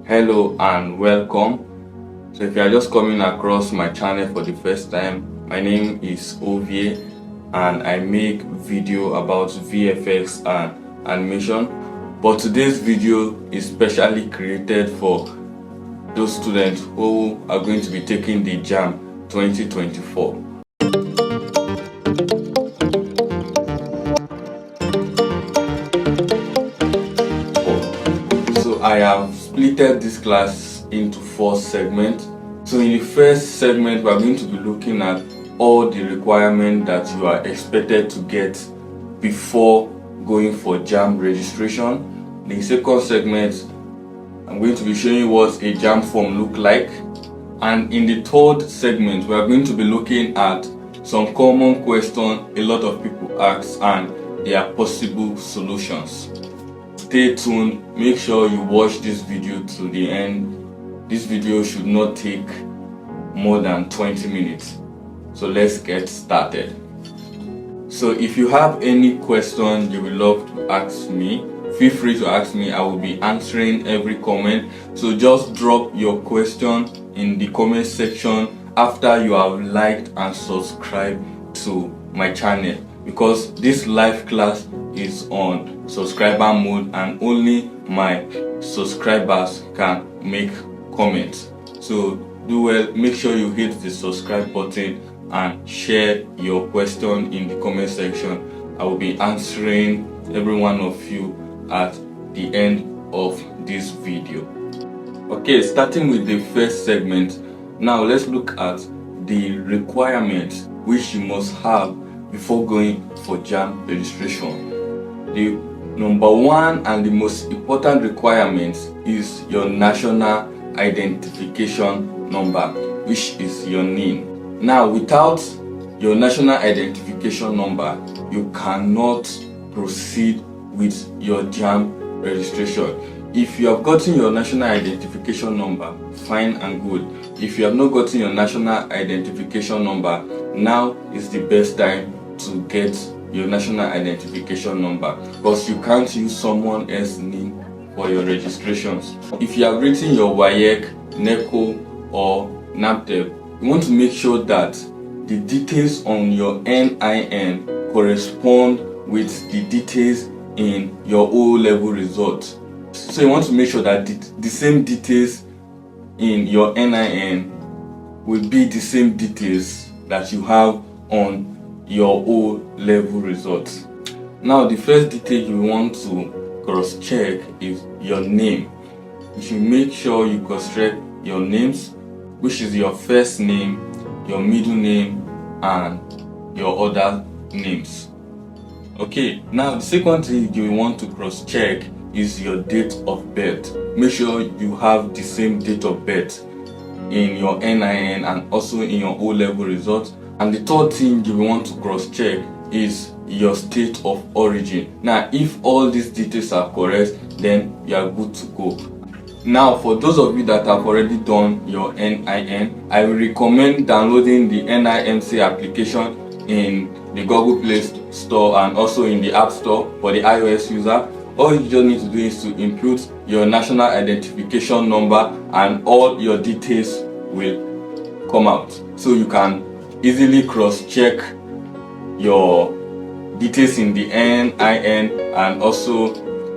Hello and welcome. So if you are just coming across my channel for the first time, my name is Ovie and I make video about VFX and animation. But today's video is specially created for those students who are going to be taking the JAMB 2024. So I have splitted this class into 4 segments. So in the first segment, we are going to be looking at all the requirements that you are expected to get before going for JAMB registration. In the second segment, I'm going to be showing you what a JAMB form look like. And in the third segment, we are going to be looking at some common questions a lot of people ask and their possible solutions. Stay tuned, make sure you watch this video to the end. This video should not take more than 20 minutes. So let's get started. So if you have any question you would love to ask me, feel free to ask me. I will be answering every comment. So just drop your question in the comment section after you have liked and subscribed to my channel, because this live class is on subscriber mode and only my subscribers can make comments. So do well, make sure you hit the subscribe button and share your question in the comment section. I will be answering every one of you at the end of this video. Okay, starting with the first segment. Now let's look at the requirements which you must have before going for JAMB registration. The number one and the most important requirement is your national identification number, which is your NIN. Now, without your national identification number, you cannot proceed with your JAMB registration. If you have gotten your national identification number, fine and good. If you have not gotten your national identification number, now is the best time to get your national identification number, because you can't use someone else's NIN for your registrations. If you have written your WAEC, NECO or NABTEB, you want to make sure that the details on your NIN correspond with the details in your O-level results. So you want to make sure that the same details in your NIN will be the same details that you have on your O-level results. Now, the first detail you want to cross-check is your name. You should make sure you cross-check your names, which is your first name, your middle name, and your other names. Okay, now the second thing you want to cross-check is your date of birth. Make sure you have the same date of birth in your NIN and also in your O-level results. And the third thing you want to cross-check is your state of origin. Now, if all these details are correct, then you are good to go. Now, for those of you that have already done your NIN, I will recommend downloading the NIMC application in the Google Play Store and also in the App Store for the iOS user. All you just need to do is to input your national identification number and all your details will come out. So you can easily cross-check your details in the NIN and also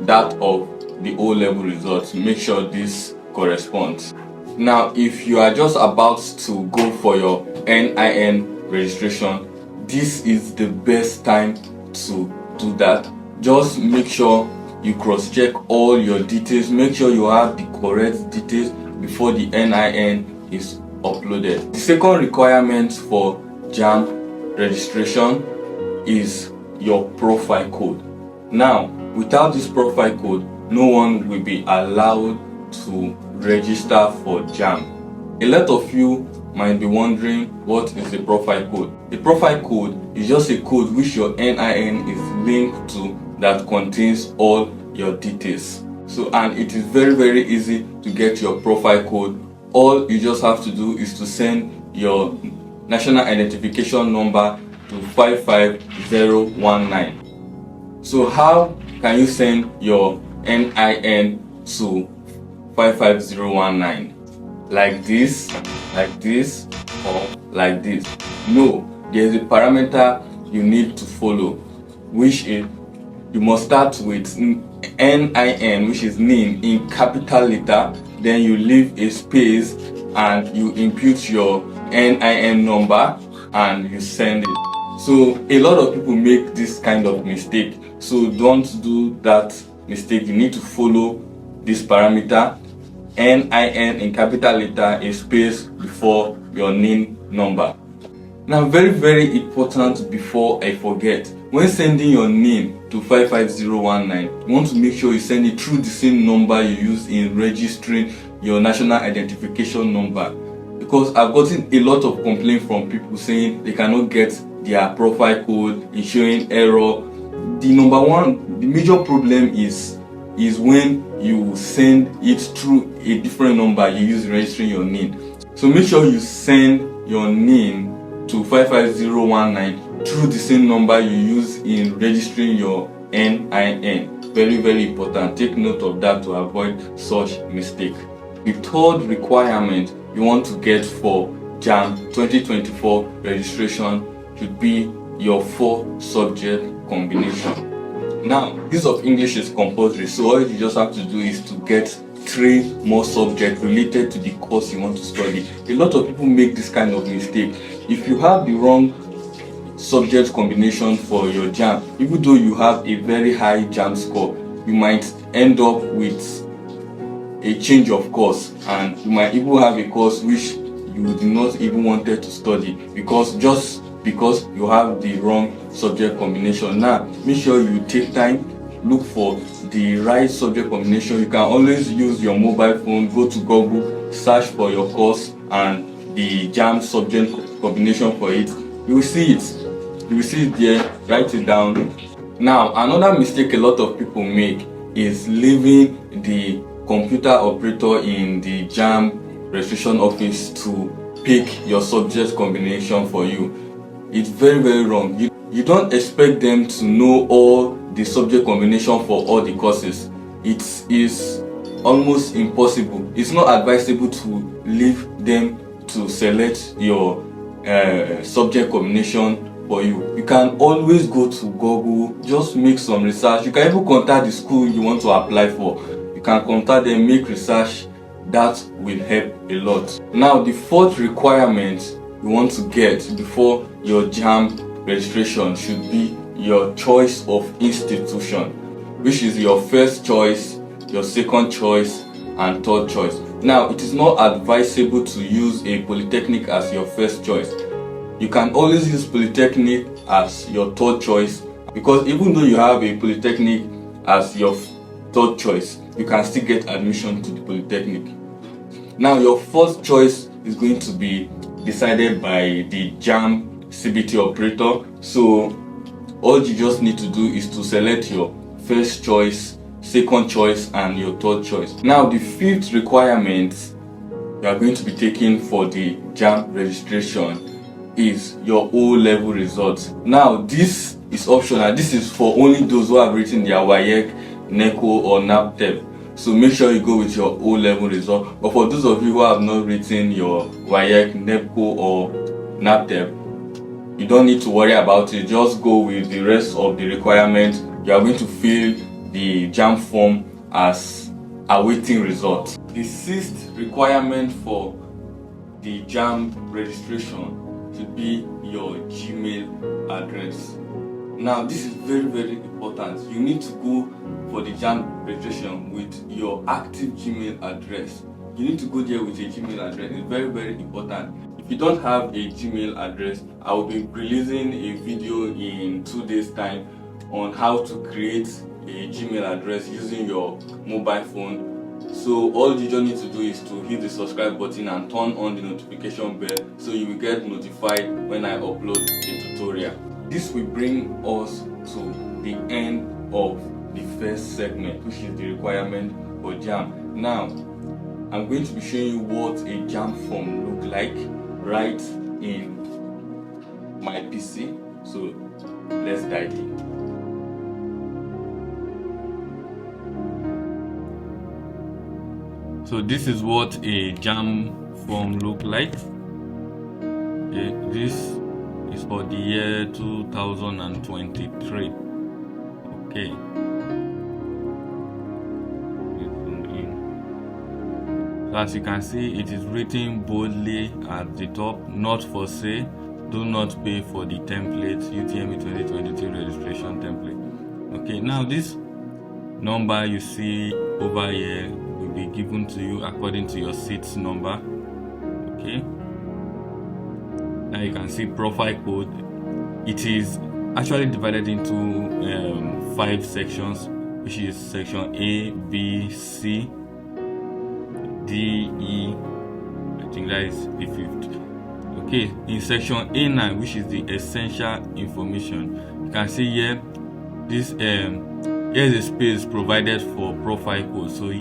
that of the O-level results. Make sure this corresponds. Now, if you are just about to go for your NIN registration, this is the best time to do that. Just make sure you cross-check all your details. Make sure you have the correct details before the NIN is uploaded. The second requirement for JAMB registration is your profile code. Now, without this profile code, no one will be allowed to register for JAMB. A lot of you might be wondering, what is the profile code? The profile code is just a code which your NIN is linked to that contains all your details. So, and it is very easy to get your profile code. All you just have to do is to send your national identification number to 55019. So how can you send your NIN to 55019, like this, or like this. No, there's a parameter you need to follow, which is you must start with NIN, which is NIN, in capital letter, then you leave a space and you input your NIN number and you send it. So a lot of people make this kind of mistake, so don't do that mistake. You need to follow this parameter, NIN in capital letter, a space before your NIN number. Now, very important, before I forget, when sending your NIN to 55019, you want to make sure you send it through the same number you use in registering your national identification number, because I've gotten a lot of complaints from people saying they cannot get their profile code, is showing error. The major problem is when you send it through a different number you use in registering your NIN. So make sure you send your NIN to 55019 through the same number you use in registering your NIN. Very important. Take note of that to avoid such mistake. The third requirement you want to get for JAMB 2024 registration should be your 4-subject combination. Now, this of English is compulsory, so all you just have to do is to get 3 more subjects related to the course you want to study. A lot of people make this kind of mistake. If you have the wrong subject combination for your JAMB, even though you have a very high JAMB score, you might end up with a change of course, and you might even have a course which you do not even wanted to study because you have the wrong subject combination. Now, make sure you take time, look for the right subject combination. You can always use your mobile phone, go to Google, search for your course and the JAMB subject combination for it. You will see it there. Write it down. Now, another mistake a lot of people make is leaving the computer operator in the JAMB registration office to pick your subject combination for you. It's very wrong. You don't expect them to know all the subject combination for all the courses. It is almost impossible. It's not advisable to leave them to select your subject combination for you. You can always go to Google, just make some research. You can even contact the school you want to apply for. You can contact them, make research. That will help a lot. Now, the fourth requirement you want to get before your JAMB registration should be your choice of institution, which is your first choice, your second choice and third choice. Now, it is not advisable to use a polytechnic as your first choice. You can always use polytechnic as your third choice, because even though you have a polytechnic as your third choice, you can still get admission to the polytechnic. Now, your first choice is going to be decided by the JAMB CBT operator. So all you just need to do is to select your first choice, second choice and your third choice. Now, the fifth requirement you are going to be taking for the JAMB registration is your O-level results. Now, this is optional. This is for only those who have written their WAEC, NECO or NAPTEP. So make sure you go with your O-level result. But for those of you who have not written your WAEC, NECO or NAPTEP, you don't need to worry about it. Just go with the rest of the requirements. You are going to fill the JAMB form as awaiting results. The sixth requirement for the JAMB registration should be your Gmail address. Now, this is very important. You need to go for the JAMB registration with your active Gmail address. You need to go there with a Gmail address. It's very important. If you don't have a Gmail address, I will be releasing a video in 2 days time on how to create a Gmail address using your mobile phone. So all you just need to do is to hit the subscribe button and turn on the notification bell so you will get notified when I upload a tutorial. This will bring us to the end of the first segment, which is the requirement for JAMB. Now, I'm going to be showing you what a JAMB form look like right in my PC. So let's dive in. So this is what a JAMB form look like. Okay, this is for the year 2023. Okay. So as you can see, it is written boldly at the top, not for sale, do not pay for the template, UTME 2023 registration template. Okay, now this number you see over here will be given to you according to your seat's number. Okay, now you can see profile code. It is actually divided into 5 sections, which is section A, B, C, D, E. I think that is the 5th. Okay, in section A9, which is the essential information, you can see here this here's a space provided for profile code. So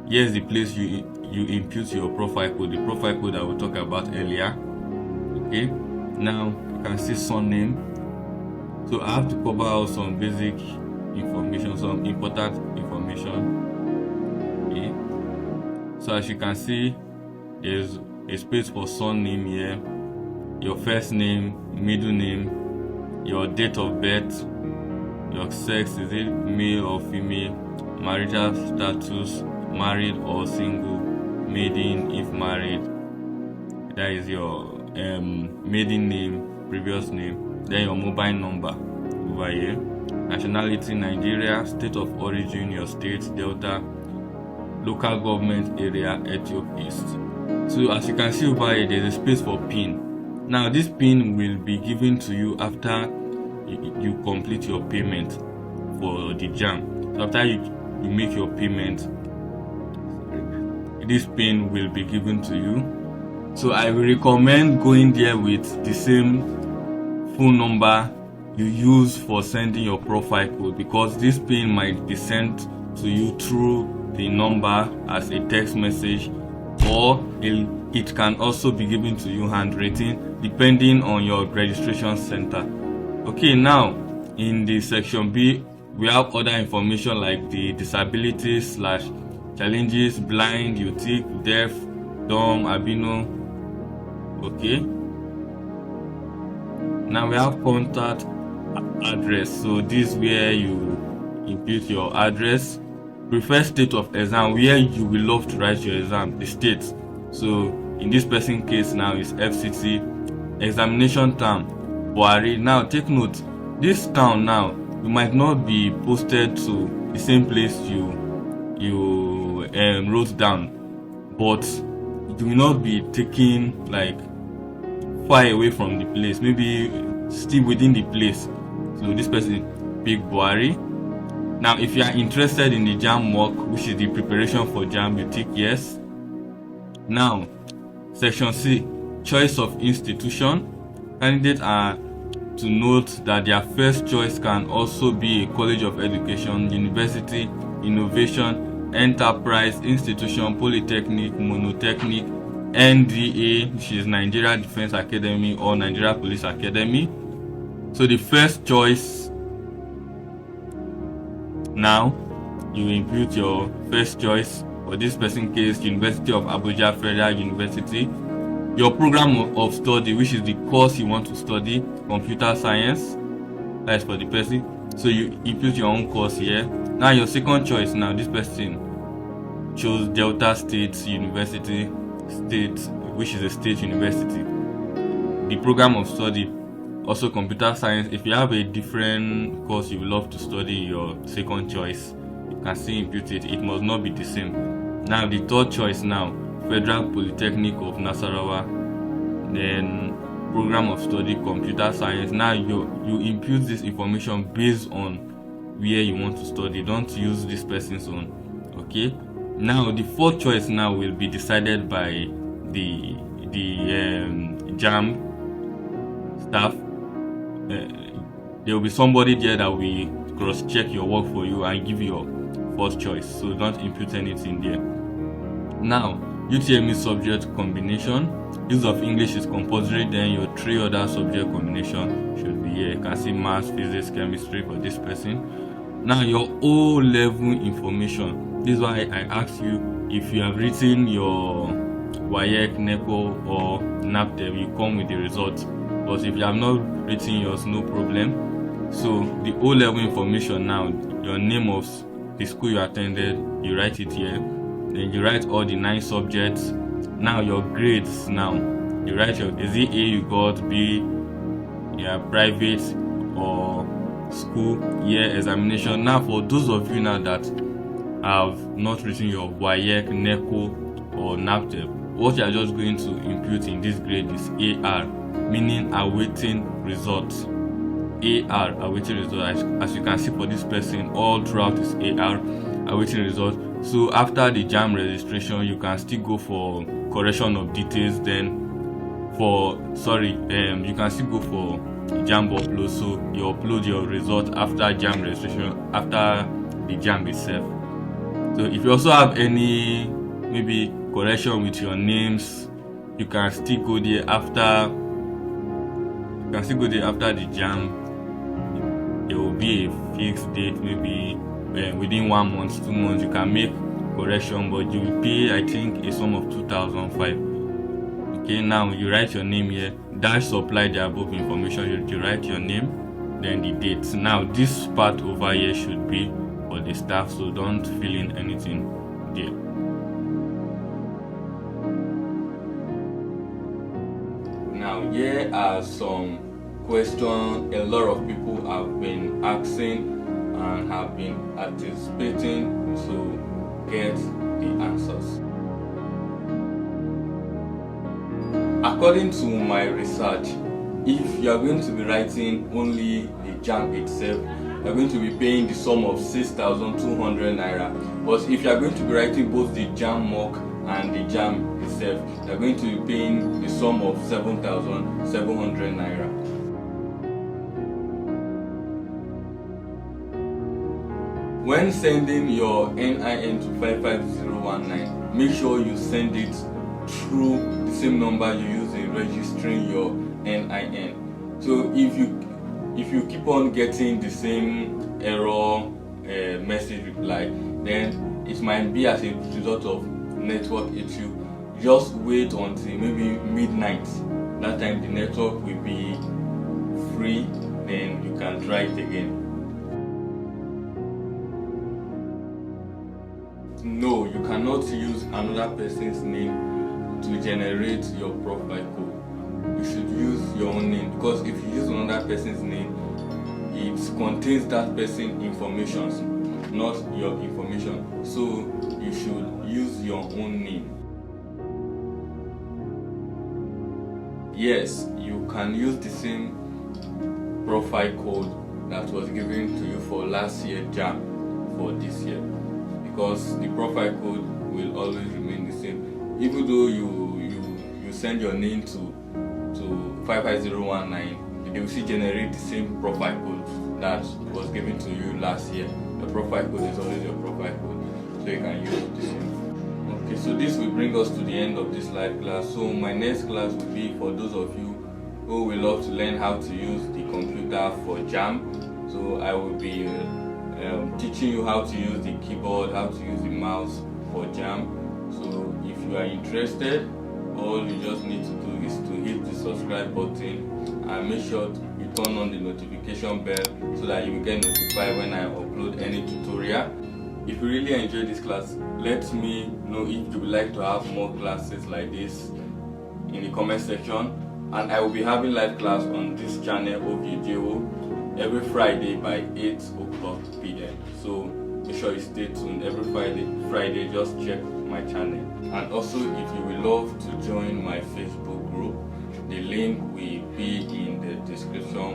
here's the place you input your profile code, the profile code I will talk about earlier. Okay, now you can see surname. So I have to cover out some basic information, some important information. Okay, so as you can see, there's a space for surname here, your first name, middle name, your date of birth, your sex, is it male or female, marital status, married or single, maiden if married, that is your maiden name, previous name, then your mobile number over here, nationality Nigeria, state of origin your state, Delta, local government area, Ethiopia East. So as you can see over here, there's a space for PIN. Now this PIN will be given to you after you complete your payment for the JAMB. So after you make your payment, this PIN will be given to you. So I will recommend going there with the same phone number you use for sending your profile code, because this PIN might be sent to you through the number as a text message, or it can also be given to you handwritten depending on your registration center. Okay, now in the section B we have other information like the disabilities / challenges, blind, autic, deaf, dumb, albino. Okay, now we have contact address. So this is where you input your address, preferred state of exam, where you will love to write your exam, the state. So in this person case now is FCT. Examination town, Buhari. Now take note, this town now you might not be posted to the same place you wrote down, but you will not be taken like far away from the place, maybe still within the place. So this person pick Buhari. Now if you are interested in the JAMB mock, which is the preparation for JAMB, you tick yes. Now section C, choice of institution. Candidates are to note that their first choice can also be a college of education, university, innovation, enterprise, institution, polytechnic, monotechnic, NDA, which is Nigeria Defense Academy or Nigeria Police Academy. So the first choice, now you input your first choice. For this person case, University of Abuja Federal University. Your program of study, which is the course you want to study, computer science, that is for the person. So you input your own course here. Now your second choice, now this person chose Delta State University, which is a state university. The program of study, also computer science. If you have a different course you would love to study, your second choice, you can still input it. It must not be the same. Now the third choice, now Federal Polytechnic of Nasarawa, then program of study computer science. Now you input this information based on where you want to study. Don't use this person's own. Okay, now the fourth choice now will be decided by the JAMB staff. There will be somebody there that will cross check your work for you and give you your first choice. So don't input anything there. Now UTME subject combination, use of English is compulsory, then your 3 other subject combination should be here. You can see maths, physics, chemistry for this person. Now your O level information, this is why I asked you if you have written your WAEC, NECO or NAPTEP, you come with the result. But if you have not written yours, no problem. So the O-level information now, your name of the school you attended, you write it here. Then you write all the 9 subjects. Now your grades, now you write your, is it A you got, B, yeah, private or school, year, examination. Now for those of you now that have not written your WAEC, NECO or NAPTEP, what you are just going to input in this grade is AR, meaning awaiting results. AR, awaiting results. As you can see for this person, all throughout is AR, awaiting results. So after the JAMB registration, you can still go for correction of details. Then you can still go for JAMB upload. So you upload your result after JAMB registration, after the JAMB itself. So if you also have any maybe correction with your names, you can still go there after. You can still go there after the JAMB. There will be a fixed date, maybe within 1 month, 2 months. You can make correction, but you will pay, I think, a sum of 2,005. Okay, now you write your name here. Dash supply the above information. You write your name, then the date. Now this part over here should be for the staff, so don't fill in anything there. Now here are some questions a lot of people have been asking and have been anticipating to get the answers. According to my research, if you are going to be writing only the JAMB itself, you are going to be paying the sum of 6,200 naira. But if you are going to be writing both the JAMB mock and the JAMB itself, you are going to be paying the sum of 7,700 naira. When sending your NIN to 55019, make sure you send it through the same number you use in registering your NIN. So if you keep on getting the same error message reply, then it might be as a result of network issue. Just wait until maybe midnight. That time the network will be free, then you can try it again. No, you cannot use another person's name to generate your profile code. You should use your own name, because if you use another person's name, it contains that person's information, not your information. So you should use your own name. Yes, you can use the same profile code that was given to you for last year JAMB for this year, because the profile code will always remain the same. Even though you send your name to 55019, they will still generate the same profile code that was given to you last year. The profile code is always your profile code, so you can use the same. Okay, so this will bring us to the end of this live class. So my next class will be for those of you who will love to learn how to use the computer for JAMB. So I will be teaching you how to use the keyboard, how to use the mouse for JAMB. So if you are interested, all you just need to do is to hit the subscribe button and make sure you turn on the notification bell so that you will get notified when I upload any tutorial. If you really enjoyed this class, let me know if you would like to have more classes like this in the comment section. And I will be having live class on this channel OVJO every Friday by 8 o'clock p.m. So make sure you stay tuned every Friday. Just check my channel. And also, if you would love to join my Facebook group, the link will be in the description